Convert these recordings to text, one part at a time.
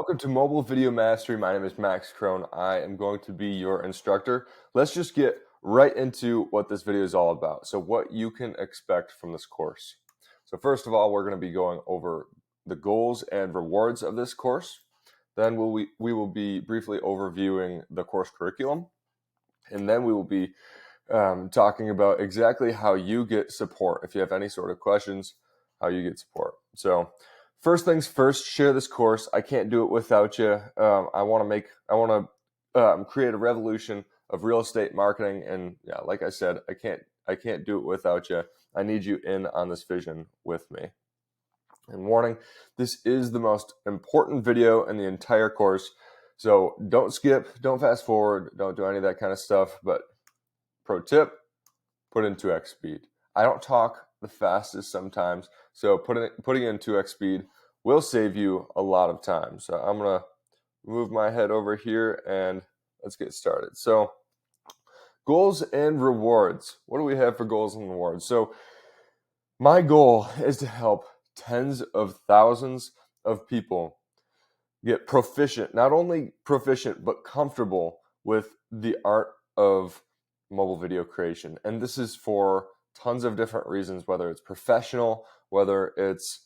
Welcome to Mobile Video Mastery. My name is Max Crone. I am going to be your instructor. Let's just get right into what this video is all about. So what you can expect from this course. So first of all, we're going to be going over the goals and rewards of this course. Then we will be briefly overviewing the course curriculum. And then we will be talking about exactly how you get support. If you have any sort of questions, how you get support. So first things first, share this course. I can't do it without you. I want to create a revolution of real estate marketing, and yeah, like I said, I can't do it without you. I need you in on this vision with me. And warning, this is the most important video in the entire course, so don't skip, don't fast forward, don't do any of that kind of stuff. But pro tip, put in 2x speed. I don't talk the fastest sometimes, so putting in 2x speed will save you a lot of time. So I'm going to move my head over here and let's get started. So goals and rewards. What do we have for goals and rewards? So my goal is to help tens of thousands of people get proficient, not only proficient, but comfortable with the art of mobile video creation. And this is for tons of different reasons, whether it's professional, whether it's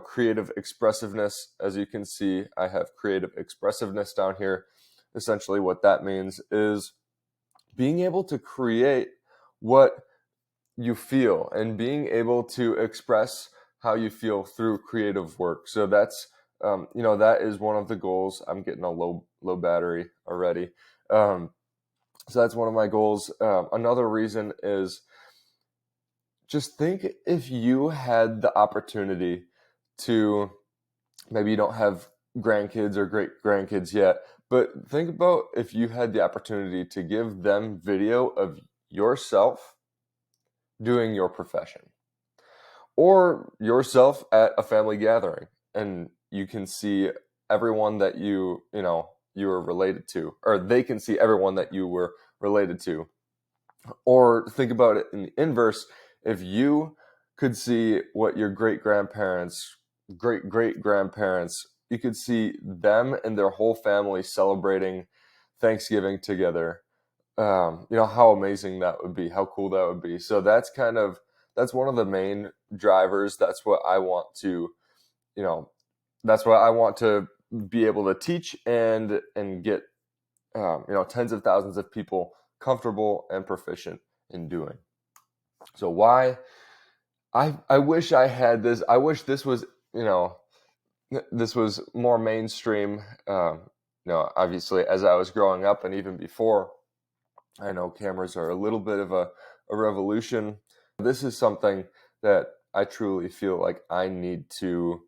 creative expressiveness. As you can see, I have creative expressiveness down here. Essentially what that means is being able to create what you feel and being able to express how you feel through creative work. So that's that is one of the goals. I'm getting a low battery already. So that's one of my goals. Another reason is just think if you had the opportunity to, maybe you don't have grandkids or great grandkids yet, but think about if you had the opportunity to give them video of yourself doing your profession, or yourself at a family gathering, and you can see everyone that you were related to, or they can see everyone that you were related to. Or think about it in the inverse. If you could see what your great-grandparents, great-great-grandparents, you could see them and their whole family celebrating Thanksgiving together. How amazing that would be, how cool that would be. So that's one of the main drivers. That's what I want to, be able to teach and get, tens of thousands of people comfortable and proficient in doing. So why? I wish I had this. I wish this was, this was more mainstream. Obviously, as I was growing up and even before, I know cameras are a little bit of a revolution. This is something that I truly feel like I need to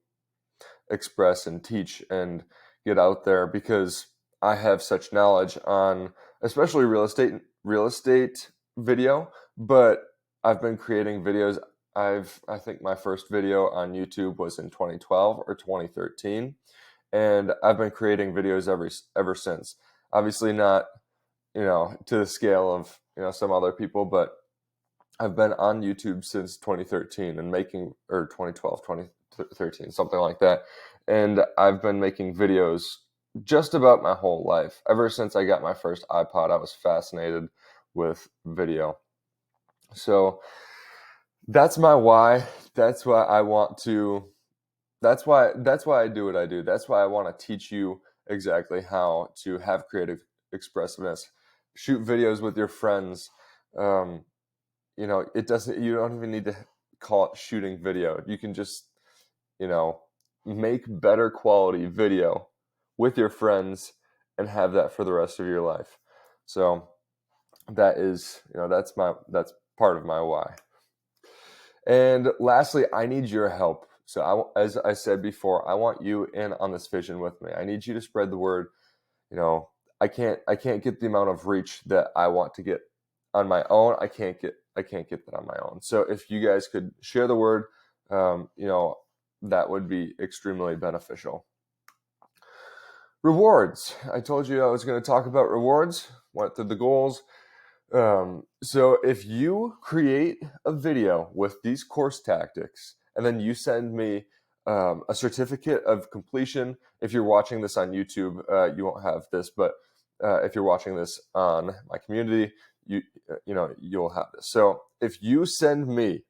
express and teach and get out there, because I have such knowledge on especially real estate video, but I've been creating videos. I think my first video on YouTube was in 2012 or 2013, and I've been creating videos ever since. Obviously not, to the scale of, some other people, but I've been on YouTube since 2013 and or 2012, 2013, something like that. And I've been making videos just about my whole life. Ever since I got my first iPod, I was fascinated with video. So that's my why. That's why I want to, that's why I do what I do. That's why I want to teach you exactly how to have creative expressiveness, shoot videos with your friends. You don't even need to call it shooting video. You can just, make better quality video with your friends and have that for the rest of your life. So that is, that's part of my why. And lastly, I need your help. So as I said before, I want you in on this vision with me. I need you to spread the word. I can't get the amount of reach that I want to get on my own. I can't get that on my own. So if you guys could share the word, that would be extremely beneficial. Rewards. I told you I was going to talk about rewards. Went through the goals. So if you create a video with these course tactics and then you send me a certificate of completion. If you're watching this on YouTube, you won't have this, but if you're watching this on my community, you'll have this. So if you send me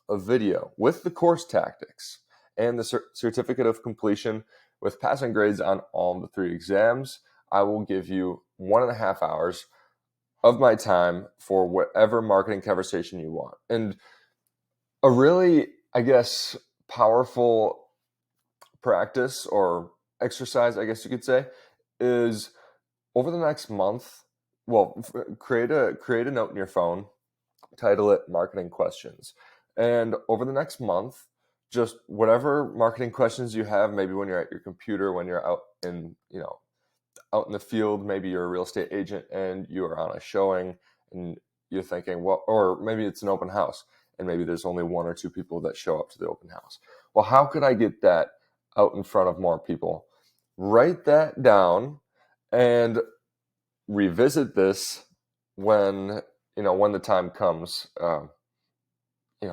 a video with the course tactics and the certificate of completion with passing grades on all the 3 exams, I will give you 1.5 hours of my time for whatever marketing conversation you want. And a really, I guess, powerful practice or exercise, I guess you could say, is over the next month, well, create a note in your phone, title it marketing questions. And over the next month, just whatever marketing questions you have, maybe when you're at your computer, when you're out in, out in the field, maybe you're a real estate agent and you are on a showing and you're thinking, well, or maybe it's an open house and maybe there's only 1 or 2 people that show up to the open house. Well, how could I get that out in front of more people? Write that down and revisit this when the time comes,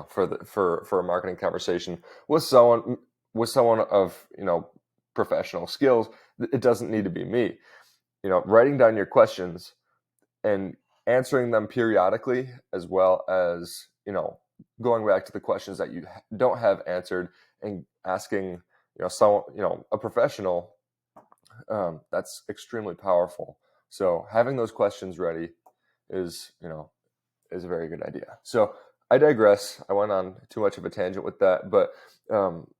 for a marketing conversation with someone of professional skills. It doesn't need to be me. Writing down your questions and answering them periodically, as well as going back to the questions that you don't have answered and asking a professional. That's extremely powerful. So having those questions ready is a very good idea. So I digress. I went on too much of a tangent with that, but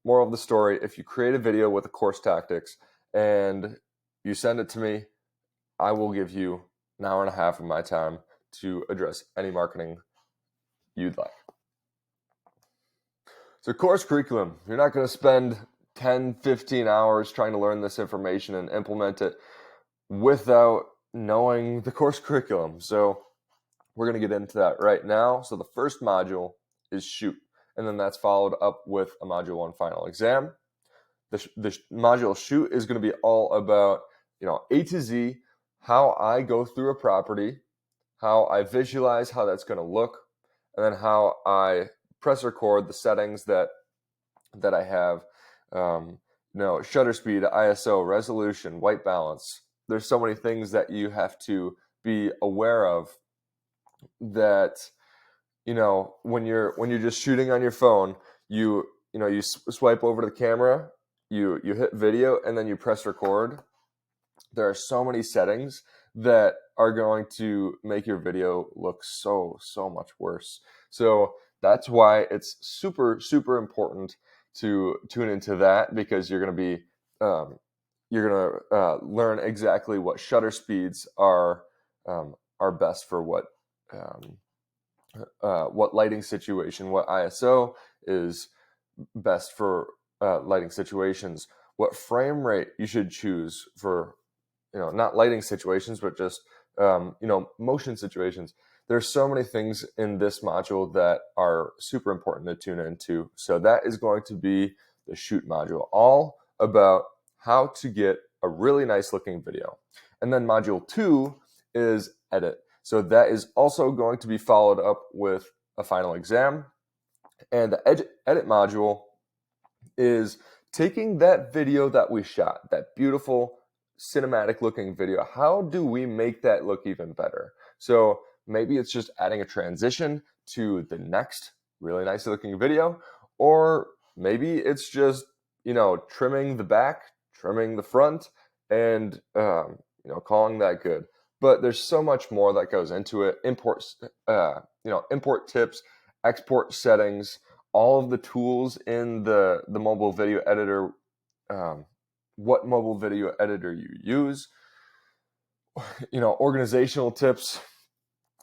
moral of the story: if you create a video with the course tactics and you send it to me, I will give you 1.5 hours of my time to address any marketing you'd like. So course curriculum, you're not going to spend 10, 15 hours trying to learn this information and implement it without knowing the course curriculum. So we're going to get into that right now. So the first module is shoot, and then that's followed up with a module 1 final exam. The module shoot is going to be all about A to Z, how I go through a property, how I visualize how that's going to look, and then how I press record the settings that I have. Shutter speed, ISO, resolution, white balance. There's so many things that you have to be aware of that when you're just shooting on your phone, you swipe over to the camera, you hit video, and then you press record. There are so many settings that are going to make your video look so much worse. So that's why it's super important to tune into that, because you're going to be learn exactly what shutter speeds are best for what lighting situation, what ISO is best for lighting situations, what frame rate you should choose for not lighting situations, but just motion situations. There's so many things in this module that are super important to tune into. So that is going to be the shoot module, all about how to get a really nice looking video. And then module 2 is edit. So that is also going to be followed up with a final exam. And the edit module is taking that video that we shot, that beautiful cinematic looking video. How do we make that look even better? So maybe it's just adding a transition to the next really nice looking video, or maybe it's just trimming the back, trimming the front, and calling that good. But there's so much more that goes into it. Import tips, export settings, all of the tools in the mobile video editor, what mobile video editor you use, organizational tips.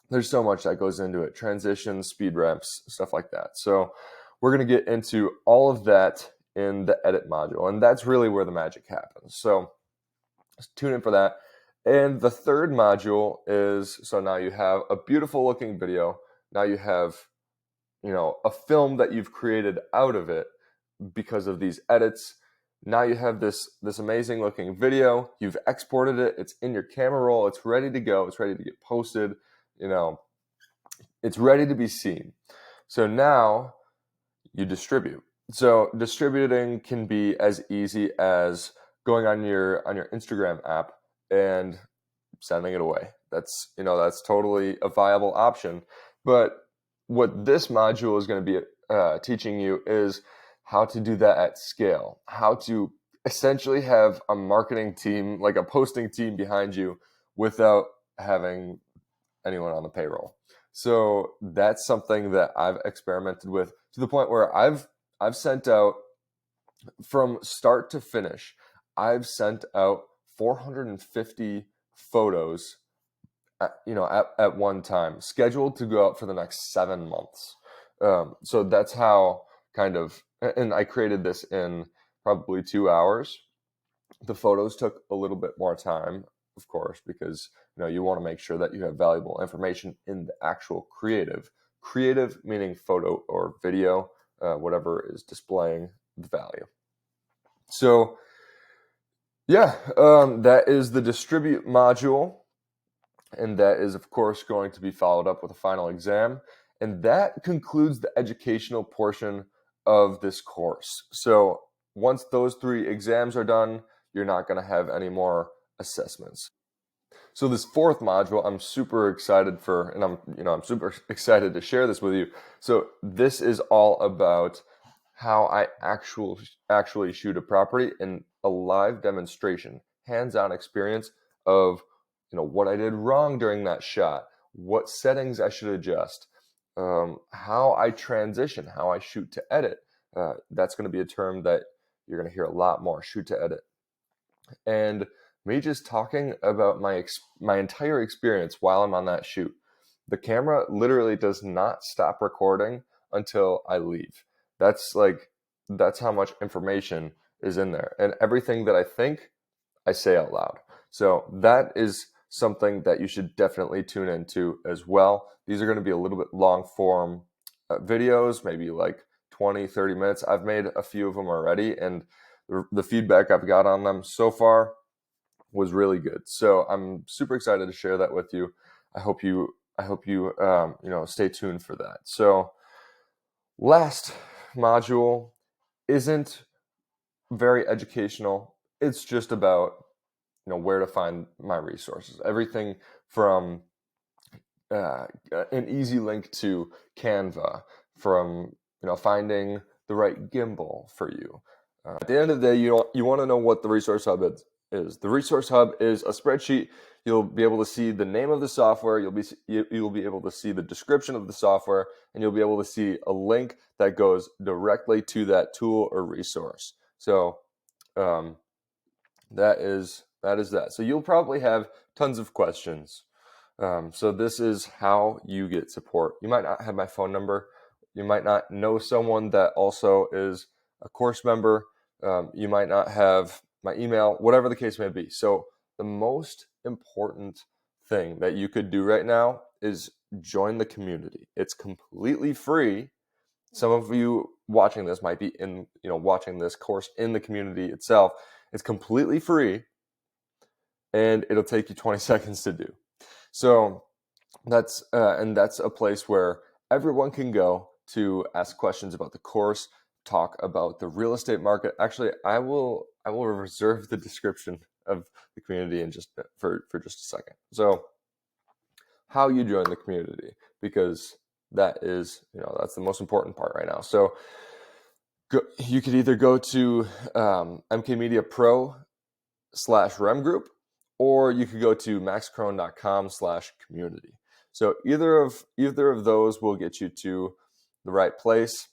There's so much that goes into it. Transitions, speed ramps, stuff like that. So we're going to get into all of that in the edit module, and that's really where the magic happens. So tune in for that. And the third module is, so now you have a beautiful looking video. Now you have, a film that you've created out of it because of these edits. Now you have this amazing looking video. You've exported it. It's in your camera roll. It's ready to go. It's ready to get posted. It's ready to be seen. So now you distribute. So distributing can be as easy as going on your Instagram app and sending it away. That's totally a viable option. But what this module is going to be teaching you is how to do that at scale, how to essentially have a marketing team, like a posting team behind you without having anyone on the payroll. So that's something that I've experimented with to the point where I've sent out, from start to finish, I've sent out 450 photos at one time, scheduled to go out for the next 7 months. So that's how kind of, and I created this in probably 2 hours. The photos took a little bit more time, of course, because you want to make sure that you have valuable information in the actual creative meaning photo or video, whatever is displaying the value. So yeah, that is the distribute module. And that is, of course, going to be followed up with a final exam. And that concludes the educational portion of this course. So once those 3 exams are done, you're not going to have any more assessments. So this 4th module, I'm super excited for, and I'm super excited to share this with you. So this is all about how I actually shoot a property in a live demonstration, hands-on experience of what I did wrong during that shot, what settings I should adjust, how I transition, how I shoot to edit. That's going to be a term that you're going to hear a lot more, shoot to edit. And me just talking about my entire experience while I'm on that shoot. The camera literally does not stop recording until I leave. That's how much information is in there. And everything that I think, I say out loud. So that is something that you should definitely tune into as well. These are going to be a little bit long form videos, maybe like 20, 30 minutes. I've made a few of them already, and the feedback I've got on them so far was really good. So I'm super excited to share that with you. I hope you stay tuned for that. So last module isn't very educational. It's just about where to find my resources. Everything from an easy link to Canva, from finding the right gimbal for you. At the end of the day, you want to know what the Resource Hub is. The Resource Hub is a spreadsheet. You'll be able to see the name of the software. You'll be able to see the description of the software, and you'll be able to see a link that goes directly to that tool or resource. So that is that. So you'll probably have tons of questions. So this is how you get support. You might not have my phone number. You might not know someone that also is a course member. You might not have my email, whatever the case may be. So the most important thing that you could do right now is join the community. It's completely free. Some of you watching this might be watching this course in the community itself. It's completely free, and it'll take you 20 seconds to do. So that's a place where everyone can go to ask questions about the course, talk about the real estate market. Actually, I will reserve the description of the community in just for just a second. So how you join the community, because that is that's the most important part right now. So you could either go to MK Media Pro /REM group, or you could go to maxcrone.com/community. So either of those will get you to the right place.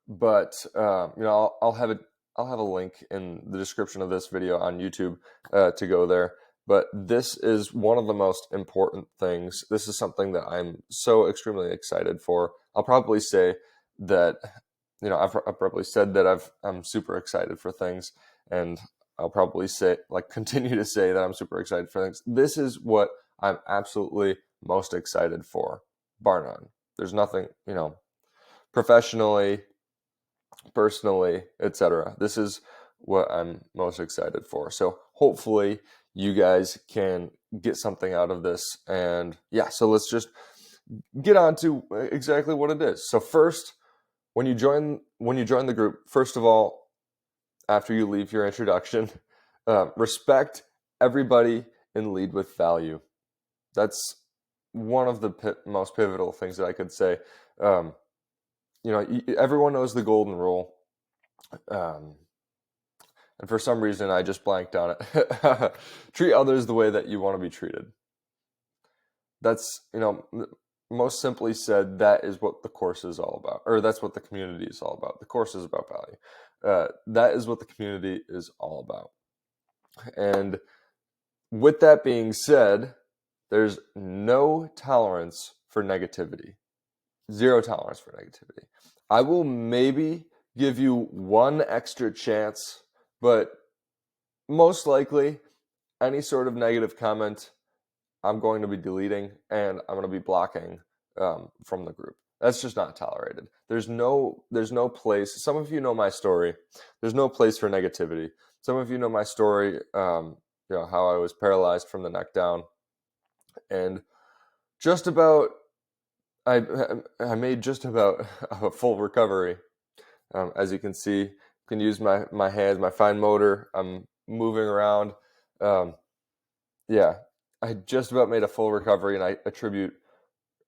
But I'll have a link in the description of this video on YouTube to go there. But this is one of the most important things. This is something that I'm so extremely excited for. I'll probably say that I've probably said that I'm super excited for things, and I'll probably continue to say that I'm super excited for things. This is what I'm absolutely most excited for, bar none. There's nothing, professionally, personally, etc. This is what I'm most excited for. So hopefully you guys can get something out of this. And yeah, so let's just get on to exactly what it is. So first, when you join the group, first of all, after you leave your introduction, respect everybody and lead with value. That's one of the most pivotal things that I could say. Everyone knows the golden rule, and for some reason I just blanked on it. Treat others the way that you want to be treated. That's, most simply said, that is what the course is all about, or that's what the community is all about. The course is about value. That is what the community is all about. And with that being said, there's no tolerance for negativity. Zero tolerance for negativity. I will maybe give you one extra chance, but most likely any sort of negative comment I'm going to be deleting and I'm going to be blocking from the group. That's just not tolerated. There's no place. Some of you know my story. There's no place for negativity. Some of you know my story, how I was paralyzed from the neck down, and just about I made just about a full recovery. As you can see, you can use my hands, my fine motor. I'm moving around. I just about made a full recovery, and I attribute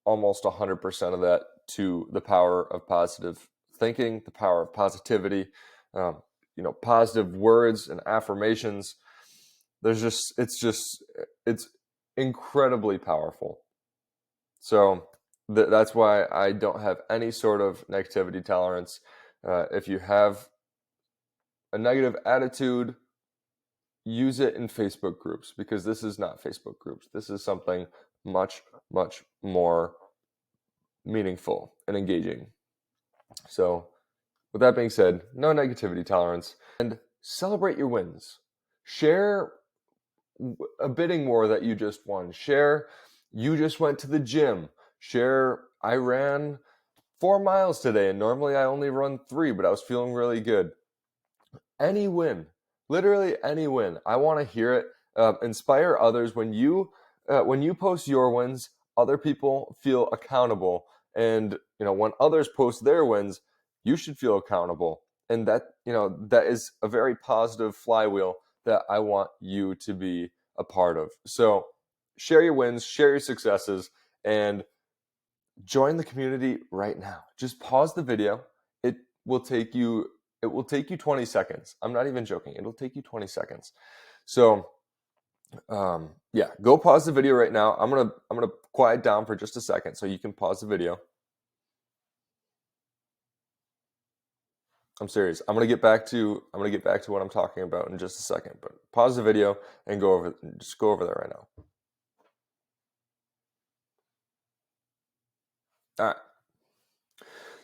almost 100% of that to the power of positive thinking, the power of positivity, positive words and affirmations. It's incredibly powerful. So that's why I don't have any sort of negativity tolerance. If you have a negative attitude, use it in Facebook groups, because this is not Facebook groups. This is something much, much more meaningful and engaging. So with that being said, no negativity tolerance, and celebrate your wins. Share a bidding war that you just won. Share you just went to the gym. Share I ran 4 miles today, and normally I only run 3, but I was feeling really good. Any win, literally any win. I want to hear it. Inspire others. When you post your wins, other people feel accountable. And when others post their wins, you should feel accountable. And that is a very positive flywheel that I want you to be a part of. So share your wins, share your successes, and join the community right now. Just pause the video. It will take you 20 seconds. I'm not even joking. It'll take you 20 seconds. So go pause the video right now. I'm gonna quiet down for just a second so you can pause the video. I'm serious. I'm gonna get back to what I'm talking about in just a second. But pause the video and go over there right now. All right.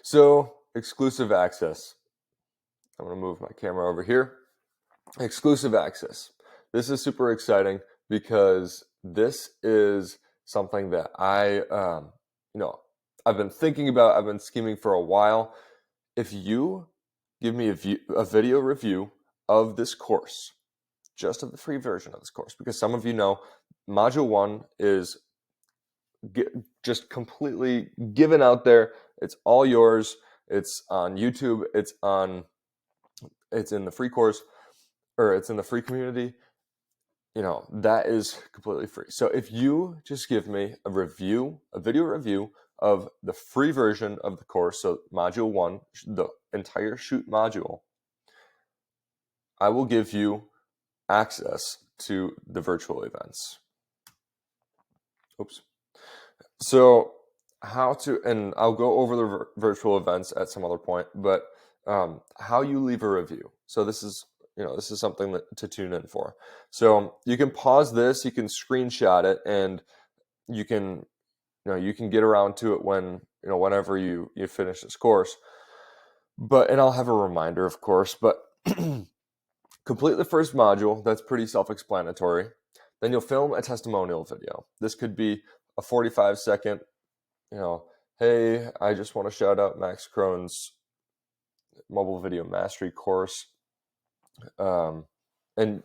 So exclusive access. I'm gonna move my camera over here. Exclusive access. This is super exciting because this is something that I've been thinking about. I've been scheming for a while. If you give me a video review of this course, just of the free version of this course, because some of you know Module 1 is just completely given out there. It's all yours. It's on YouTube. It's in the free course, or it's in the free community. That is completely free. So if you just give me a video review of the free version of the course, so Module 1, the entire shoot module, I will give you access to the virtual events. Oops. So and I'll go over the virtual events at some other point, but how you leave a review. So this is something to tune in for. So you can pause this, you can screenshot it, and you can get around to it whenever you finish this course. And I'll have a reminder, of course, but complete the first module. That's pretty self-explanatory. Then you'll film a testimonial video. This could be a 45-second, hey, I just want to shout out Max Krohn's mobile video mastery course. And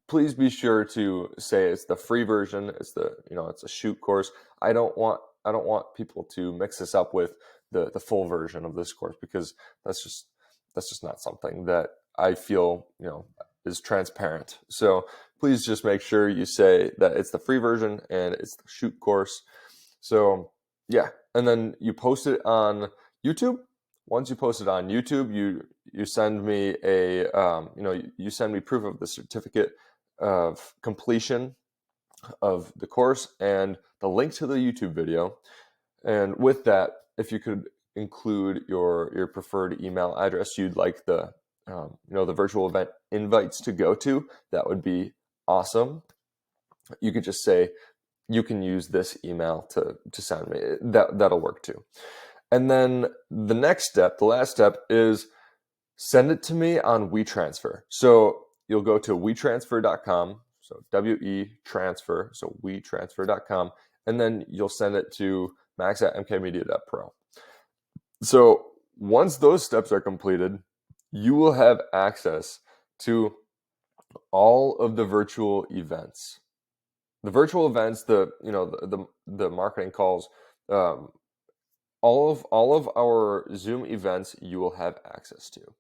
please be sure to say it's the free version. It's it's a shoot course. I don't want people to mix this up with the full version of this course, because that's just not something that I feel, is transparent. So please just make sure you say that it's the free version and it's the shoot course. So yeah, and then you post it on YouTube. Once you post it on YouTube, you send me you send me proof of the certificate of completion of the course and the link to the YouTube video. And with that, if you could include your preferred email address you'd like the the virtual event invites to go to, that would be awesome. You could just say you can use this email to send me. That'll work too. And then the next step, the last step, is send it to me on WeTransfer. So you'll go to WeTransfer.com, so WeTransfer, so WeTransfer.com, and then you'll send it to max@mkmedia.pro. So once those steps are completed, you will have access to all of the virtual events. The virtual events, the marketing calls, all of our Zoom events you will have access to.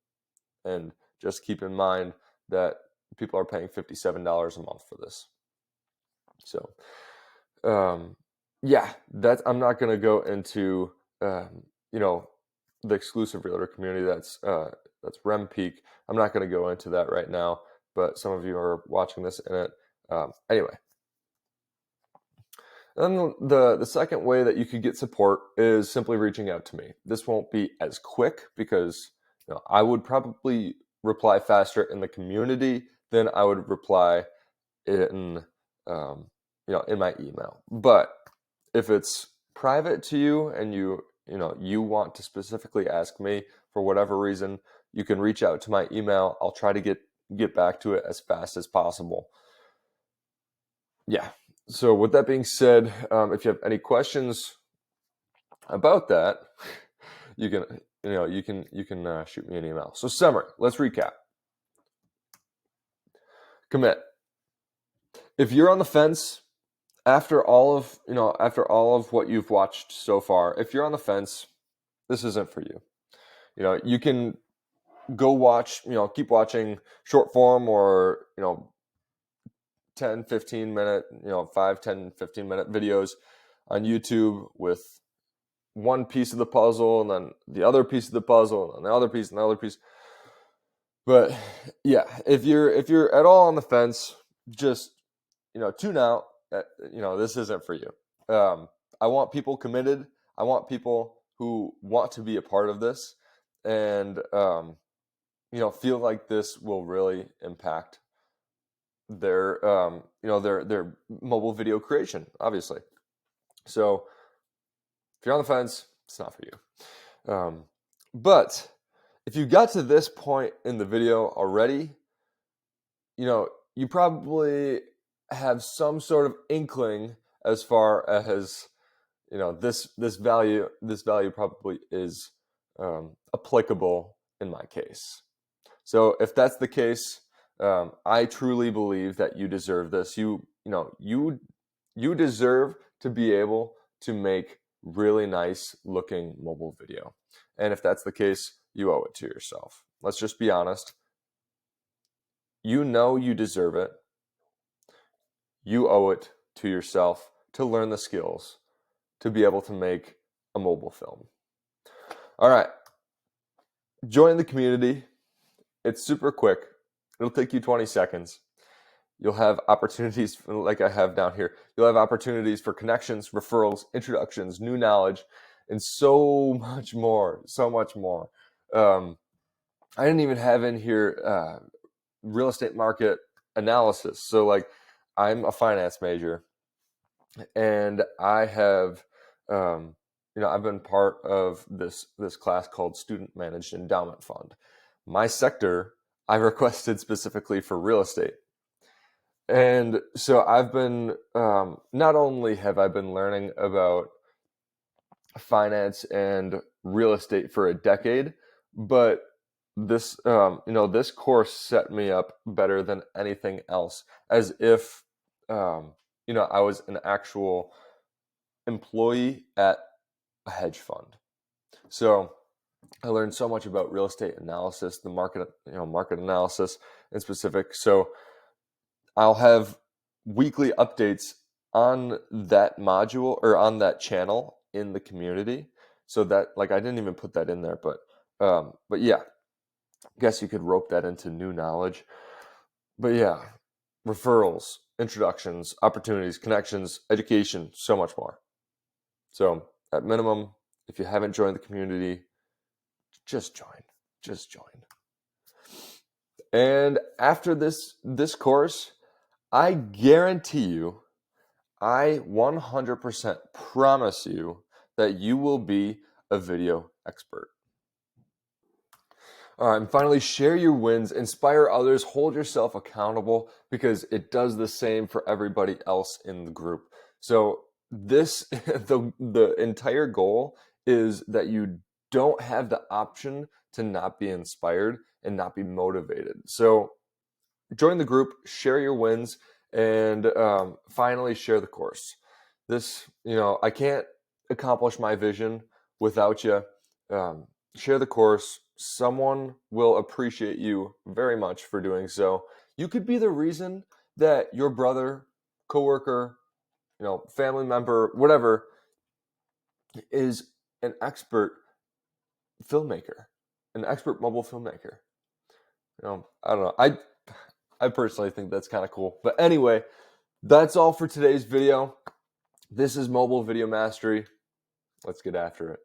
And just keep in mind that people are paying $57 a month for this. So, yeah, I'm not going to go into, the exclusive realtor community that's REM Peak. I'm not going to go into that right now, but some of you are watching this in it. Anyway. And then the second way that you could get support is simply reaching out to me. This won't be as quick because I would probably reply faster in the community than I would reply in in my email. But if it's private to you and you want to specifically ask me for whatever reason, you can reach out to my email. I'll try to get back to it as fast as possible. Yeah. So with that being said, if you have any questions about that, you can shoot me an email. So summary, let's recap. Commit. If you're on the fence after all of what you've watched so far, if you're on the fence, this isn't for you. You can go watch, keep watching short form or 10, 15 minute, 5, 10, 15 minute videos on YouTube with one piece of the puzzle and then the other piece of the puzzle and the other piece and the other piece. But yeah, if you're at all on the fence, just tune out. This isn't for you. I want people committed. I want people who want to be a part of this and feel like this will really impact their their mobile video creation, obviously. So if you're on the fence, it's not for you. But if you got to this point in the video already, you probably have some sort of inkling as far as this value probably is applicable in my case. So if that's the case, I truly believe that you deserve this. You deserve to be able to make really nice looking mobile video. And if that's the case, you owe it to yourself. Let's just be honest. You deserve it. You owe it to yourself to learn the skills to be able to make a mobile film. All right. Join the community. It's super quick. It'll take you 20 seconds. You'll have opportunities like I have down here. You'll have opportunities for connections, referrals, introductions, new knowledge, and so much more. So much more. I didn't even have in here real estate market analysis. So like I'm a finance major and I have I've been part of this class called Student Managed Endowment Fund. My sector I requested specifically for real estate. And so I've been, not only have I been learning about finance and real estate for a decade, but this, this course set me up better than anything else, as if, I was an actual employee at a hedge fund. So I learned so much about real estate analysis, the market analysis in specific. So I'll have weekly updates on that module or on that channel in the community. So that, like, I didn't even put that in there, but yeah, I guess you could rope that into new knowledge. But yeah, referrals, introductions, opportunities, connections, education, so much more. So at minimum, if you haven't joined the community, just join. Just join. And after this course, I guarantee you, I 100% promise you that you will be a video expert. All right, and finally, share your wins, inspire others, hold yourself accountable, because it does the same for everybody else in the group. So the entire goal is that you don't have the option to not be inspired and not be motivated. So join the group, share your wins, and finally share the course. I can't accomplish my vision without you. Share the course. Someone will appreciate you very much for doing so. You could be the reason that your brother, coworker, family member, whatever, is an expert filmmaker, an expert mobile filmmaker. I don't know. I personally think that's kind of cool. But anyway, that's all for today's video. This is Mobile Video Mastery. Let's get after it.